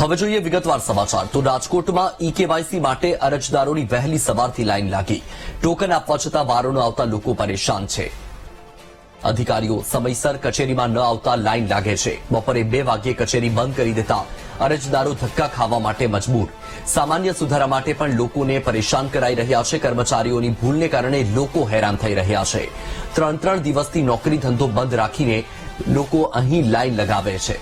હવે જોઈએ વિગતવાર સમાચાર તો રાજકોટમાં ઈ-કેવાયસી માટે અરજદારોની વહેલી સવારથી લાઈન લાગી। ટોકન આપવા છતાં વારો ન આવતા લોકો પરેશાન છે। અધિકારીઓ સમયસર કચેરીમાં ન આવતા લાઈન લાગે છે। બપોરે 2 વાગ્યે કચેરી બંધ કરી દેતા અરજદારો ધક્કા ખાવા માટે મજબૂર। સામાન્ય સુધારા માટે પણ લોકોને પરેશાન કરાઈ રહ્યા છે। કર્મચારીઓની ભૂલને કારણે લોકો હેરાન થઈ રહ્યા છે। 3 દિવસથી નોકરી ધંધો બંધ રાખીને લોકો અહીં લાઈન લગાવે છે।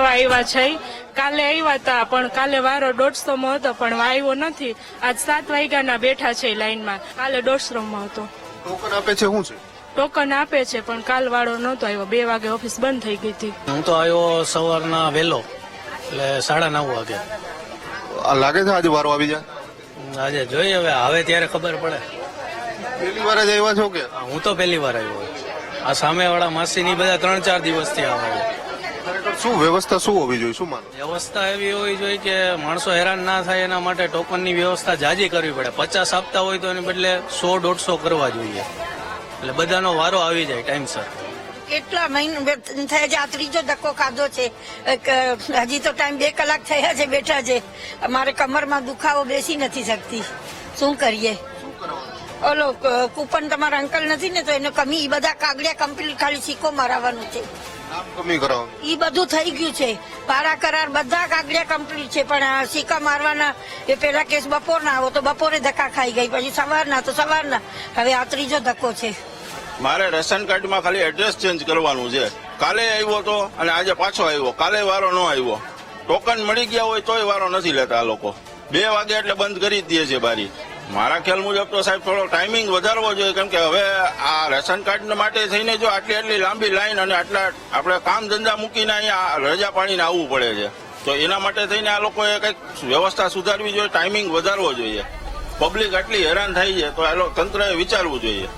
આવ્યા છે કાલે આવ્યા હતા પણ કાલે વારો 150 માં હતો પણ આવ્યો નથી। આજ 7 વાગ્યાના બેઠા છે લાઈનમાં। કાલે 150 માં હતો। ટોકન આપે છે શું છે? ટોકન આપે છે પણ કાલ વાળો નહોતો આવ્યો। 2 વાગે ઓફિસ બંધ થઈ ગઈ હતી। હું તો આવ્યો સવારના વહેલો એટલે 9:30 વાગે। આ લાગે છે આજે વારો આવી જાય? આજે જોઈએ હવે આવે ત્યારે ખબર પડે। પહેલી વાર જ આવ્યા છો કે? હું તો પહેલી વાર આવ્યો। આ સામેવાળા માસીની બધા 3-4 દિવસથી આવે છે। ખરેખર શું વ્યવસ્થા શું હોવી જોઈએ, શું માનો? વ્યવસ્થા એવી હોવી જોઈએ કે માણસો હેરાન ના થાય એના માટે ટોકનની વ્યવસ્થા જાજી કરવી પડે। 50 આપતા હોય તો એને બદલે 100-150 કરવા જોઈએ એટલે બધાનો વારો આવી જાય ટાઈમસર। કેટલા મહિના થયા છે? આ ત્રીજો ધક્કો ખાધો છે। હજી તો ટાઈમ 2 કલાક થયા છે બેઠા છે। અમારે કમરમાં દુખાવો બેસી નથી શકતી। શું કરીએ? ઓલો કૂપન તમારા અંકલ નથી ને તો એને કમી ઈ બધા કાગળિયા કમ્પ્લીટ ખાલી સિક્કો મરાવવાનું છે। નામ કમી કરાવવાનું ઈ બધું થઈ ગયું છે। પારા કરાર બધા કાગળિયા કમ્પ્લીટ છે પણ સિક્કા મારવાના એ પેલા કેસ બપોરના આવો તો બપોરે ધક્કા ખાઈ ગઈ, પછી સવારના તો સવારના। હવે આ ત્રીજો ધક્કો છે। મારે રેશન કાર્ડમાં ખાલી એડ્રેસ ચેન્જ કરવાનું છે। કાલે આવ્યો તો અને આજે પાછો આવ્યો। કાલે વારો ન આવ્યો। ટોકન મળી ગયા હોય તોય વારો નથી લેતા આ લોકો। 2 વાગે એટલે બંધ કરી જ દે છે બારી। મારા ખ્યાલ મુજબ તો સાહેબ થોડો ટાઈમિંગ વધારવો જોઈએ કેમ કે હવે આ રેશન કાર્ડ માટે થઈને જો આટલી લાંબી લાઈન અને આટલા આપણે કામ ધંધા મૂકીને અહીંયા રજા પાડીને આવવું પડે છે તો એના માટે થઈને આ લોકોએ કંઈક વ્યવસ્થા સુધારવી જોઈએ, ટાઈમિંગ વધારવો જોઈએ। પબ્લિક આટલી હેરાન થાય છે તો આ તંત્રએ વિચારવું જોઈએ।